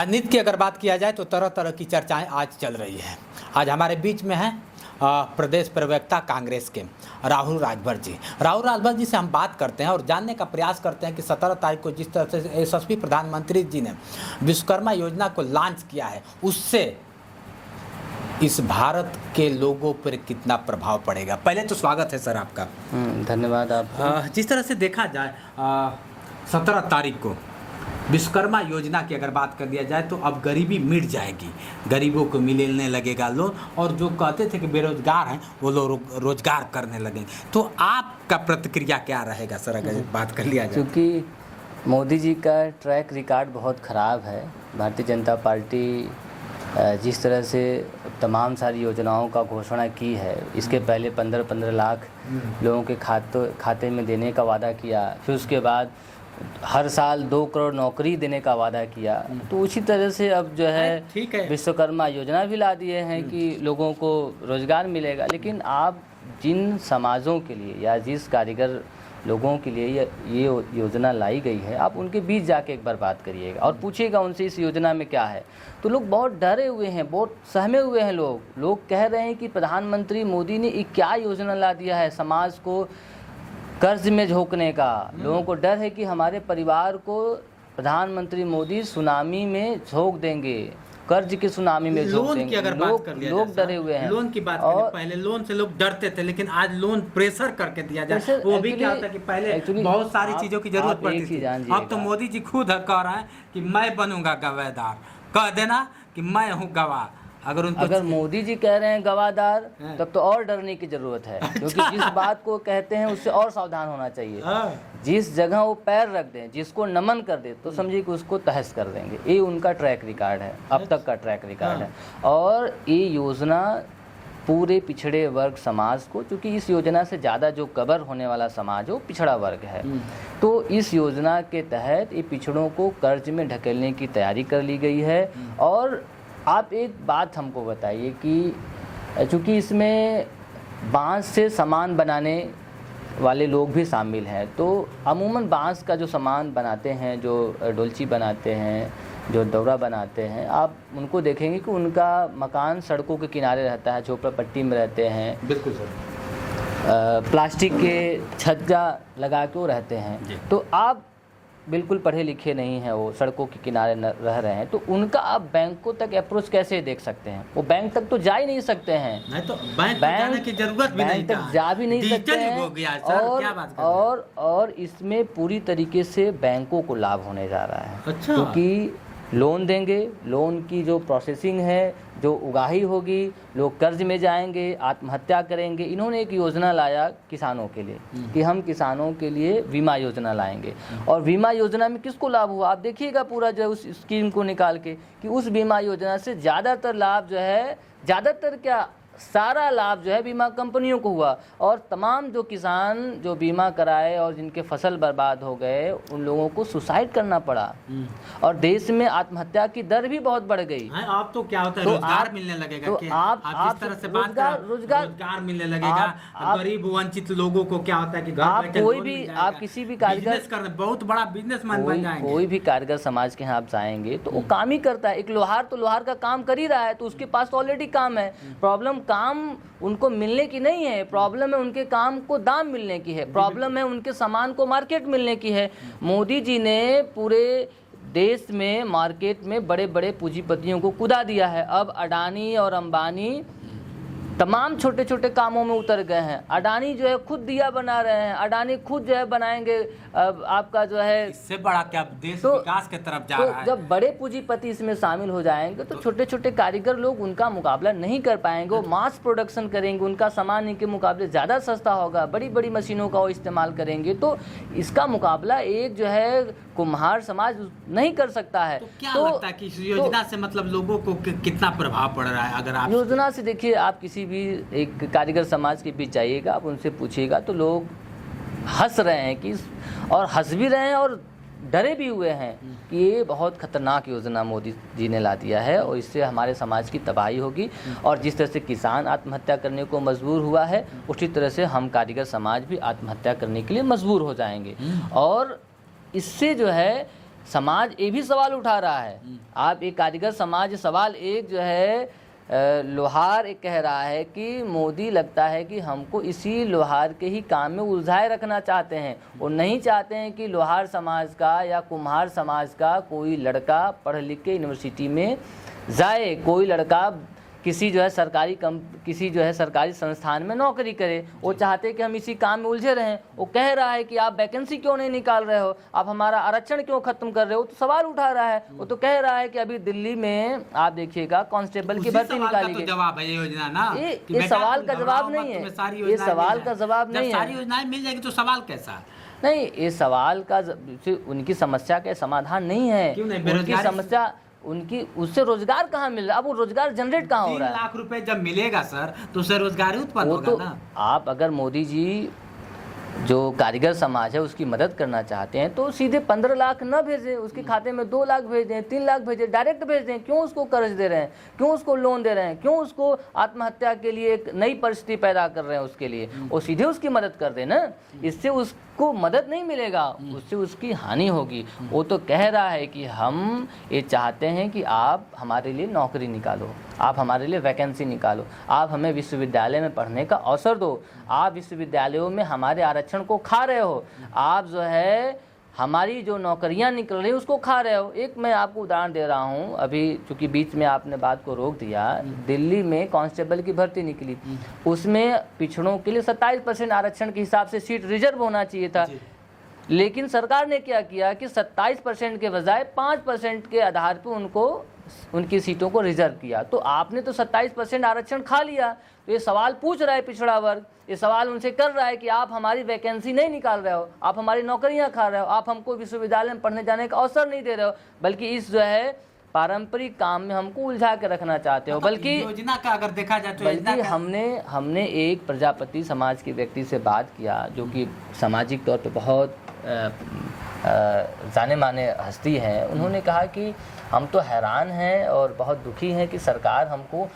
राजनीति की अगर बात किया जाए तो तरह तरह की चर्चाएं आज चल रही है। आज हमारे बीच में हैं प्रदेश प्रवक्ता कांग्रेस के राहुल राजभर जी। राहुल राजभर जी से हम बात करते हैं और जानने का प्रयास करते हैं कि 17 तारीख को जिस तरह से यशस्वी प्रधानमंत्री जी ने विश्वकर्मा योजना को लॉन्च किया है, उससे इस भारत के लोगों पर कितना प्रभाव पड़ेगा। पहले तो स्वागत है सर आपका। धन्यवाद आप। जिस तरह से देखा जाए 17 तारीख को विश्वकर्मा योजना की अगर बात कर दिया जाए तो अब गरीबी मिट जाएगी, गरीबों को मिलने लगेगा लोन, और जो कहते थे कि बेरोजगार हैं वो लोग रोजगार करने लगेंगे। तो आपका प्रतिक्रिया क्या रहेगा सर अगर बात कर लिया जाए? क्योंकि मोदी जी का ट्रैक रिकॉर्ड बहुत ख़राब है। भारतीय जनता पार्टी जिस तरह से तमाम सारी योजनाओं का घोषणा की है, इसके पहले 15-15 लाख लोगों के खाते में देने का वादा किया, फिर उसके बाद हर साल 2 करोड़ नौकरी देने का वादा किया, तो उसी तरह से अब जो है विश्वकर्मा योजना भी ला दिए हैं कि लोगों को रोज़गार मिलेगा। लेकिन आप जिन समाजों के लिए या जिस कारीगर लोगों के लिए ये योजना लाई गई है, आप उनके बीच जाके एक बार बात करिएगा और पूछिएगा उनसे इस योजना में क्या है। तो लोग बहुत डरे हुए हैं, बहुत सहमे हुए हैं। लोग कह रहे हैं कि प्रधानमंत्री मोदी ने ये क्या योजना ला दिया है समाज को कर्ज में झोंकने का। लोगों को डर है कि हमारे परिवार को प्रधानमंत्री मोदी सुनामी में झोंक देंगे, कर्ज के सुनामी में झोंक देंगे। अगर बात कर लिया लोग डरे हुए हैं। लोन की बात करें, पहले लोन से लोग डरते थे, लेकिन आज लोन प्रेशर करके दिया जाए। वो भी क्या होता है कि पहले बहुत सारी चीजों की जरूरत पड़ती थी। अब तो मोदी जी खुद कह रहे हैं कि मैं बनूंगा गवाहदार, कह देना कि मैं हूँ गवाह। अगर मोदी जी कह रहे हैं गवाहदार, तब तो और डरने की जरूरत है, क्योंकि जिस बात को कहते हैं उससे और सावधान होना चाहिए। जिस जगह वो पैर रख दें, जिसको नमन कर दे, तो समझिए कि उसको तहस कर देंगे। ये उनका ट्रैक रिकॉर्ड है, अब तक का ट्रैक रिकॉर्ड है। और ये योजना पूरे पिछड़े वर्ग समाज को, क्योंकि इस योजना से ज़्यादा जो कवर होने वाला समाज है वो पिछड़ा वर्ग है, तो इस योजना के तहत ये पिछड़ों को कर्ज में ढकेलने की तैयारी कर ली गई है। और आप एक बात हमको बताइए कि चूँकि इसमें बांस से सामान बनाने वाले लोग भी शामिल हैं, तो अमूमन बांस का जो सामान बनाते हैं, जो डोलची बनाते हैं, जो दौरा बनाते हैं, आप उनको देखेंगे कि उनका मकान सड़कों के किनारे रहता है, झोपड़पट्टी में रहते हैं। बिल्कुल सर। प्लास्टिक के छज्जा लगा के वो रहते हैं। तो आप बिल्कुल पढ़े लिखे नहीं हैं, वो सड़कों के किनारे रह रहे हैं, तो उनका आप बैंकों तक अप्रोच कैसे देख सकते हैं? वो बैंक तक तो जा ही नहीं सकते हैं। नहीं तो बैंक जाने की जरूरत भी नहीं, तक जा भी नहीं सकते हैं। और इसमें पूरी तरीके से बैंकों को लाभ होने जा रहा है। अच्छा। क्योंकि लोन देंगे, लोन की जो प्रोसेसिंग है, जो उगाही होगी, लोग कर्ज में जाएंगे, आत्महत्या करेंगे। इन्होंने एक योजना लाया किसानों के लिए कि हम किसानों के लिए बीमा योजना लाएंगे। और बीमा योजना में किसको लाभ हुआ? आप देखिएगा पूरा जो उस स्कीम को निकाल के कि उस बीमा योजना से ज़्यादातर लाभ जो है, ज़्यादातर क्या सारा लाभ जो है बीमा कंपनियों को हुआ। और तमाम जो किसान जो बीमा कराए और जिनके फसल बर्बाद हो गए, उन लोगों को सुसाइड करना पड़ा। और देश में आत्महत्या की दर भी बहुत बढ़ गई। आप तो क्या होता है, रोजगार मिलने लगेगा। तो आप जिस तरह से बात कर, रोजगार मिलने लगेगा, गरीब वंचित लोगों को क्या होता है कि आप कोई भी, आप किसी भी कारीगर, बहुत बड़ा बिजनेसमैन बन जाएंगे। कोई भी कारीगर समाज के यहाँ आप जाएंगे तो वो काम ही करता है। एक लोहार तो लोहार का काम कर ही रहा है, तो उसके पास ऑलरेडी काम है। प्रॉब्लम काम उनको मिलने की नहीं है, प्रॉब्लम है उनके काम को दाम मिलने की है, प्रॉब्लम है उनके सामान को मार्केट मिलने की है। मोदी जी ने पूरे देश में मार्केट में बड़े बड़े पूंजीपतियों को कुदा दिया है। अब अडानी और अंबानी तमाम छोटे छोटे कामों में उतर गए हैं। अडानी जो है खुद दिया बना रहे हैं, अडानी खुद जो है बनाएंगे आपका जो है, इससे बड़ा क्या देश विकास के तरफ जा रहा है। जब बड़े पूंजीपति इसमें शामिल हो जाएंगे तो छोटे छोटे कारीगर लोग उनका मुकाबला नहीं कर पाएंगे। वो मास प्रोडक्शन करेंगे, उनका सामान इनके मुकाबले ज़्यादा सस्ता होगा, बड़ी बड़ी मशीनों का वो इस्तेमाल करेंगे, तो इसका मुकाबला एक जो है कुम्हार समाज नहीं कर सकता है। तो क्या लगता है कि इस योजना से मतलब लोगों को कितना प्रभाव पड़ रहा है? अगर आप योजना से देखिए, आप किसी भी एक कारीगर समाज के बीच जाइएगा, आप उनसे पूछिएगा तो लोग हंस रहे हैं कि, और हंस भी रहे हैं और डरे भी हुए हैं कि ये बहुत खतरनाक योजना मोदी जी ने ला दिया है और इससे हमारे समाज की तबाही होगी। और जिस तरह से किसान आत्महत्या करने को मजबूर हुआ है, उसी तरह से हम कारीगर समाज भी आत्महत्या करने के लिए मजबूर हो जाएंगे। और इससे जो है समाज ये भी सवाल उठा रहा है। आप एक कारीगर समाज सवाल एक जो है लोहार एक कह रहा है कि मोदी लगता है कि हमको इसी लोहार के ही काम में उलझाए रखना चाहते हैं और नहीं चाहते हैं कि लोहार समाज का या कुम्हार समाज का कोई लड़का पढ़ लिख के यूनिवर्सिटी में जाए, कोई लड़का किसी जो है सरकारी संस्थान में नौकरी करे। वो चाहते हैं कि हम इसी काम में उलझे रहें। वो कह रहा है कि आप वैकेंसी क्यों नहीं निकाल रहे हो, आप हमारा आरक्षण क्यों खत्म कर रहे हो, तो सवाल उठा रहा है। वो तो कह रहा है कि अभी दिल्ली में आप देखिएगा कांस्टेबल की भर्ती निकाली गई। जवाब है ये योजना ना, ये सवाल का जवाब नहीं है, ये सवाल का जवाब नहीं है। सारी योजनाएं मिल जाएगी तो सवाल कैसा? नहीं, ये सवाल का उनकी समस्या का समाधान नहीं है। उनकी समस्या उनकी उससे रोजगार कहाँ मिल रहा है? अब वो रोजगार जनरेट कहाँ हो रहा है? 3 लाख रुपए जब मिलेगा सर तो उससे रोजगार ही उत्पन्न होगा ना। आप अगर मोदी जी जो कारीगर समाज है उसकी मदद करना चाहते हैं तो सीधे 15 लाख न भेजें, उसके खाते में 2 लाख भेज दें, 3 लाख भेजें, डायरेक्ट भेज दें। क्यों उसको कर्ज दे रहे हैं, क्यों उसको लोन दे रहे हैं, क्यों उसको आत्महत्या के लिए एक नई परिस्थिति पैदा कर रहे हैं उसके लिए? और सीधे उसकी मदद कर दें ना, इससे उसको मदद नहीं मिलेगा, उससे उसकी हानि होगी। वो तो कह रहा है कि हम ये चाहते हैं कि आप हमारे लिए नौकरी निकालो, आप हमारे लिए वैकेंसी निकालो, आप हमें विश्वविद्यालय में पढ़ने का अवसर दो। आप विश्वविद्यालयों में हमारे आरक्षण को खा रहे हो, आप जो है हमारी जो नौकरियां निकल रही उसको खा रहे हो। एक मैं आपको उदाहरण दे रहा हूं, अभी चूंकि बीच में आपने बात को रोक दिया, दिल्ली में कांस्टेबल की भर्ती निकली, उसमें पिछड़ों के लिए 27% आरक्षण के हिसाब से सीट रिजर्व होना चाहिए था। लेकिन सरकार ने क्या किया कि 27% के बजाय 5% के आधार पर उनको उनकी सीटों को रिजर्व किया। तो आपने तो 27% आरक्षण खा लिया। तो ये सवाल पूछ रहा है पिछड़ा वर्ग, ये सवाल उनसे कर रहा है कि आप हमारी वैकेंसी नहीं निकाल रहे हो, आप हमारी नौकरियां खा रहे हो, आप हमको विश्वविद्यालय में पढ़ने जाने का अवसर नहीं दे रहे हो, बल्कि इस जो है पारंपरिक काम में हमको उलझा के रखना चाहते हो। बल्कि योजना का अगर देखा जाए तो बल्कि हमने एक प्रजापति समाज के व्यक्ति से बात किया जो कि सामाजिक तौर पर बहुत जाने माने हस्ती हैं। उन्होंने कहा कि हम तो हैरान हैं और बहुत दुखी हैं कि सरकार हमको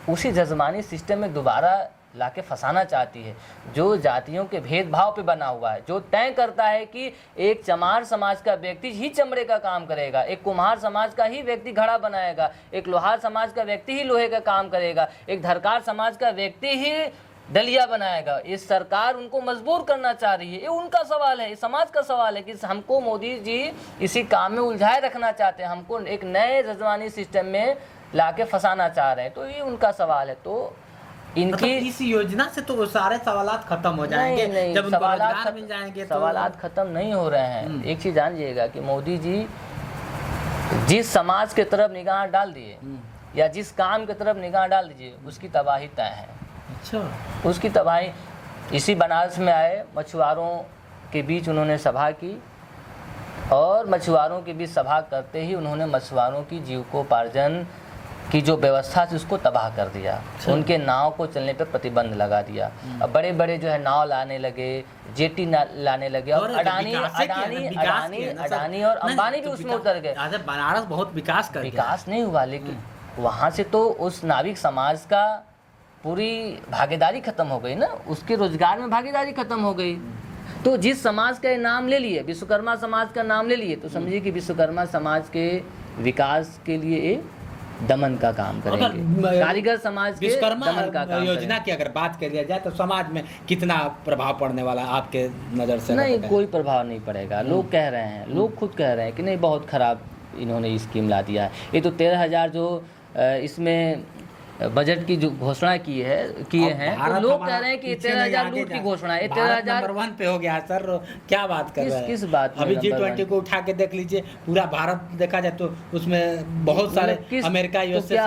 उसी जजमानी सिस्टम में दोबारा लाके फंसाना चाहती है जो जातियों के भेदभाव पे बना हुआ है, जो तय करता है कि एक चमार समाज का व्यक्ति ही चमड़े का काम करेगा, एक कुम्हार समाज का ही व्यक्ति घड़ा बनाएगा, एक लोहार समाज का व्यक्ति ही लोहे का काम करेगा, एक धरकार समाज का व्यक्ति ही दलिया बनाएगा। ये सरकार उनको मजबूर करना चाह रही है। ये उनका सवाल है, ये समाज का सवाल है कि हमको मोदी जी इसी काम में उलझाए रखना चाहते हैं, हमको एक नए जजमानी सिस्टम में लाके फंसाना चाह रहे हैं। तो ये उनका सवाल है। तो इनकी इस योजना से तो वो सारे सवालात खत्म हो जाएंगे। नहीं, जब उनको रोजगार मिल जाएंगे तो सवालात खत्म नहीं हो रहे हैं। एक चीज जानिएगा कि मोदी जी जिस समाज के तरफ निगाह डाल दिए या जिस काम की तरफ निगाह डाल दीजिए उसकी तबाही तय है। अच्छा, उसकी तबाही। इसी बनारस में आए, मछुआरों के बीच उन्होंने सभा की और मछुआरों के बीच सभा करते ही उन्होंने मछुआरों की जीविकोपार्जन की जो व्यवस्था थी उसको तबाह कर दिया। अच्छा। उनके नाव को चलने पर प्रतिबंध लगा दिया। अब बड़े बड़े जो है नाव लाने लगे, जेटी लाने लगे और अडानी और अंबानी भी उसमें उतर गए। बनारस बहुत विकास नहीं हुआ, लेकिन वहाँ से तो उस नाविक समाज का पूरी भागीदारी खत्म हो गई ना, उसके रोजगार में भागीदारी खत्म हो गई। तो जिस समाज का नाम ले लिए, विश्वकर्मा समाज का नाम ले लिए, तो समझिए कि विश्वकर्मा समाज के विकास के लिए दमन का काम करेंगे, कारीगर समाज के दमन का काम योजना की अगर बात कर लिया जाए तो समाज में कितना प्रभाव पड़ने वाला आपके नज़र से? नहीं, कोई प्रभाव नहीं पड़ेगा। लोग कह रहे हैं, लोग खुद कह रहे हैं कि नहीं बहुत खराब इन्होंने स्कीम ला दिया है। ये तो 13,000 जो इसमें बजट की जो घोषणा किए हैं तो लोग कह रहे हैं कि 13,000 लूट की घोषणा है। 13,000 नंबर 1 पे हो गया सर, क्या बात कर रहे हैं? किस बात में? अभी G20 को उठा के देख लीजिए, पूरा भारत देखा जाए तो उसमें बहुत सारे अमेरिका यूएसए से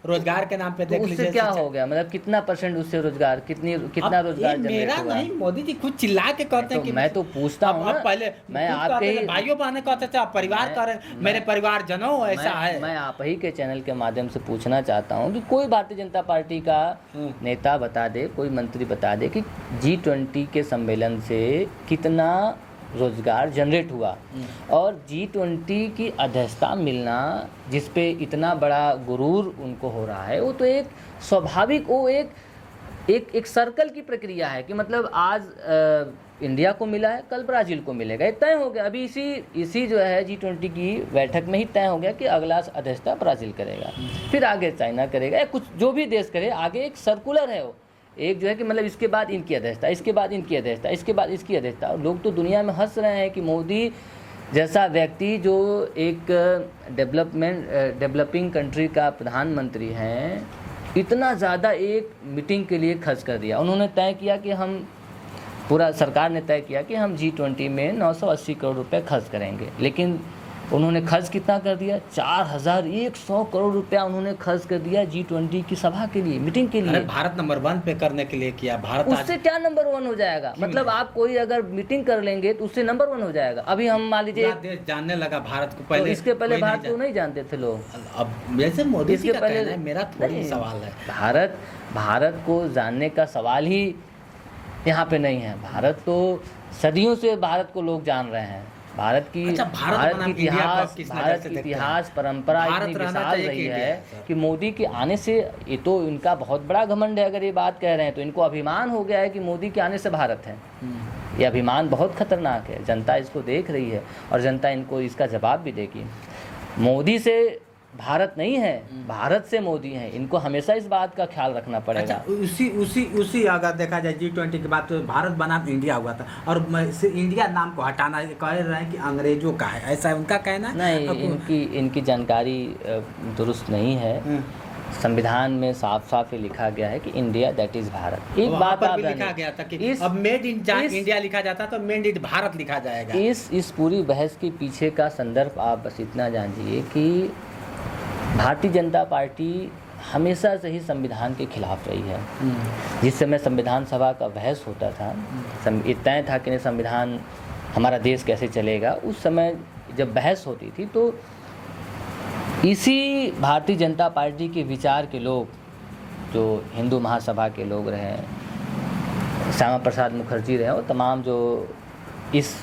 रोजगार के नाम पे देख लीजिए। उससे क्या हो गया, मतलब कितना % उससे रोजगार, कितना रोजगार मेरा नहीं, मोदी जी खुद चिल्ला के कहते हैं कि मैं तो पूछता हूँ ना, पहले मैं आपके भाइयों बहनों कहते थे आप परिवार कर, मेरे परिवार जनों ऐसा है। मैं आप ही के चैनल के माध्यम से पूछना चाहता हूँ कि कोई भारतीय जनता पार्टी का नेता बता दे, कोई मंत्री बता दे कि G20 के सम्मेलन से कितना रोजगार जनरेट हुआ। और G20 की अध्यक्षता मिलना, जिस पे इतना बड़ा गुरूर उनको हो रहा है, वो तो एक स्वाभाविक, वो एक एक सर्कल की प्रक्रिया है कि मतलब आज इंडिया को मिला है, कल ब्राज़ील को मिलेगा, ये तय हो गया। अभी इसी जो है G20 की बैठक में ही तय हो गया कि अगला अध्यक्षता ब्राज़ील करेगा, फिर आगे चाइना करेगा, या कुछ जो भी देश करे, आगे एक सर्कुलर है वो, एक जो है कि मतलब इसके बाद इनकी अध्यक्षता, इसके बाद इनकी अध्यक्षता, इसके बाद इसकी अध्यक्षता। और लोग तो दुनिया में हंस रहे हैं कि मोदी जैसा व्यक्ति जो एक डेवलपिंग कंट्री का प्रधानमंत्री हैं, इतना ज़्यादा एक मीटिंग के लिए खर्च कर दिया। उन्होंने तय किया कि हम पूरा सरकार ने तय किया कि हम G20 में 980 करोड़ रुपए खर्च करेंगे, लेकिन उन्होंने खर्च कितना कर दिया? 4100 करोड़ रुपया उन्होंने खर्च कर दिया G20 की सभा के लिए, मीटिंग के लिए। भारत नंबर 1 पे करने के लिए किया। भारत उससे क्या नंबर 1 हो जाएगा? मतलब आप कोई अगर मीटिंग कर लेंगे तो उससे नंबर 1 हो जाएगा। अभी हम मान लीजिए देश जानने लगा भारत को, पहले तो इसके पहले भारत को नहीं जानते थे लोग। अब जैसे मोदी इसके का कहना है, मेरा थोड़ी सवाल है। भारत को जानने का सवाल ही यहाँ पे नहीं है। भारत तो सदियों से भारत को लोग जान रहे हैं। भारत की इतिहास परंपरा इतनी विशाल रही है कि मोदी के आने से, ये तो इनका बहुत बड़ा घमंड है अगर ये बात कह रहे हैं, तो इनको अभिमान हो गया है कि मोदी के आने से भारत है। ये अभिमान बहुत खतरनाक है। जनता इसको देख रही है और जनता इनको इसका जवाब भी देगी। मोदी से भारत नहीं है, भारत से मोदी है। इनको हमेशा इस बात का ख्याल रखना पड़ेगा। अच्छा, उसी अगर देखा जाए G20 की बात, तो भारत बनाम इंडिया हुआ था, और इंडिया नाम को हटाना कह रहे हैं कि अंग्रेजों का है, ऐसा उनका कहना है। नहीं, इनकी जानकारी दुरुस्त नहीं है। संविधान में साफ साफ ये लिखा गया है कि इंडिया दैट इज भारत। एक बात आप लिखा गया था कि अब मेड इन इंडिया लिखा जाता तो मेड इन भारत लिखा जाएगा। इस पूरी बहस के पीछे का संदर्भ आप बस इतना जानिए कि भारतीय जनता पार्टी हमेशा से ही संविधान के खिलाफ रही है। जिस समय संविधान सभा का बहस होता था, ये तय था कि संविधान हमारा देश कैसे चलेगा, उस समय जब बहस होती थी तो इसी भारतीय जनता पार्टी के विचार के लोग, जो हिंदू महासभा के लोग रहे, श्यामा प्रसाद मुखर्जी रहे, और तमाम जो इस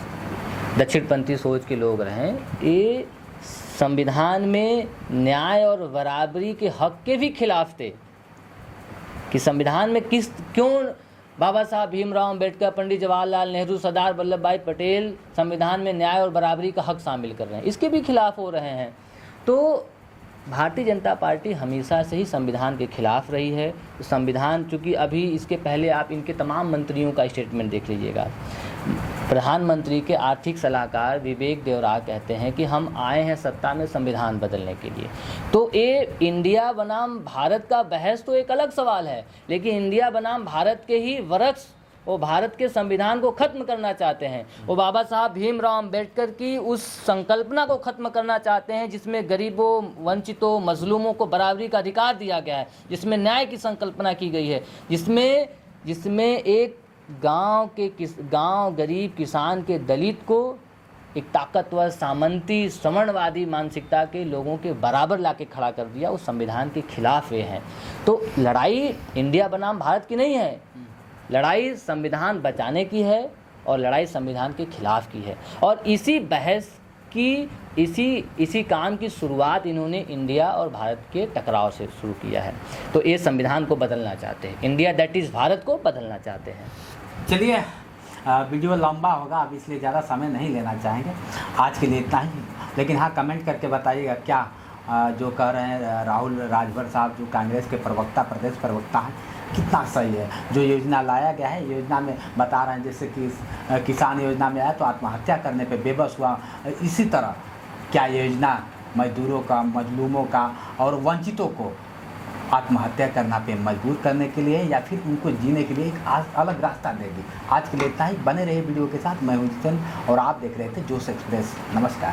दक्षिणपंथी सोच के लोग रहे, ये संविधान में न्याय और बराबरी के हक के भी खिलाफ थे। कि संविधान में क्यों बाबा साहब भीमराव अंबेडकर, पंडित जवाहरलाल नेहरू, सरदार वल्लभ भाई पटेल संविधान में न्याय और बराबरी का हक शामिल कर रहे हैं, इसके भी खिलाफ हो रहे हैं। तो भारतीय जनता पार्टी हमेशा से ही संविधान के खिलाफ रही है। तो संविधान, चूँकि अभी इसके पहले आप इनके तमाम मंत्रियों का स्टेटमेंट देख लीजिएगा। प्रधानमंत्री के आर्थिक सलाहकार विवेक देवरा कहते हैं कि हम आए हैं सत्ता में संविधान बदलने के लिए। तो ये इंडिया बनाम भारत का बहस तो एक अलग सवाल है, लेकिन इंडिया बनाम भारत के ही वृक्ष वो भारत के संविधान को ख़त्म करना चाहते हैं। वो बाबा साहब भीमराव अंबेडकर की उस संकल्पना को ख़त्म करना चाहते हैं जिसमें गरीबों, वंचितों, मजलूमों को बराबरी का अधिकार दिया गया है, जिसमें न्याय की संकल्पना की गई है, जिसमें एक गांव गरीब किसान के दलित को एक ताकतवर सामंती श्रवणवादी मानसिकता के लोगों के बराबर लाके खड़ा कर दिया। उस संविधान के खिलाफ वे हैं। तो लड़ाई इंडिया बनाम भारत की नहीं है, लड़ाई संविधान बचाने की है और लड़ाई संविधान के खिलाफ की है। और इसी बहस की इसी काम की शुरुआत इन्होंने इंडिया और भारत के टकराव से शुरू किया है। तो ये संविधान को बदलना चाहते हैं, इंडिया दैट इज़ भारत को बदलना चाहते हैं। चलिए, वीडियो लंबा होगा अब, इसलिए ज़्यादा समय नहीं लेना चाहेंगे। आज के लिए इतना ही, लेकिन हाँ कमेंट करके बताइएगा क्या जो कह रहे हैं राहुल राजभर साहब, जो कांग्रेस के प्रदेश प्रवक्ता हैं, कितना सही है। जो योजना लाया गया है, योजना में बता रहे हैं जैसे कि किसान योजना में आया तो आत्महत्या करने पे बेबस हुआ, इसी तरह क्या योजना मजदूरों का, मजलूमों का और वंचितों को आत्महत्या करना पे मजबूर करने के लिए या फिर उनको जीने के लिए एक अलग रास्ता देगी। आज के लिए इतना ही, बने रहे वीडियो के साथ। मैं हूं जितेंद्र और आप देख रहे थे जोश एक्सप्रेस। नमस्कार।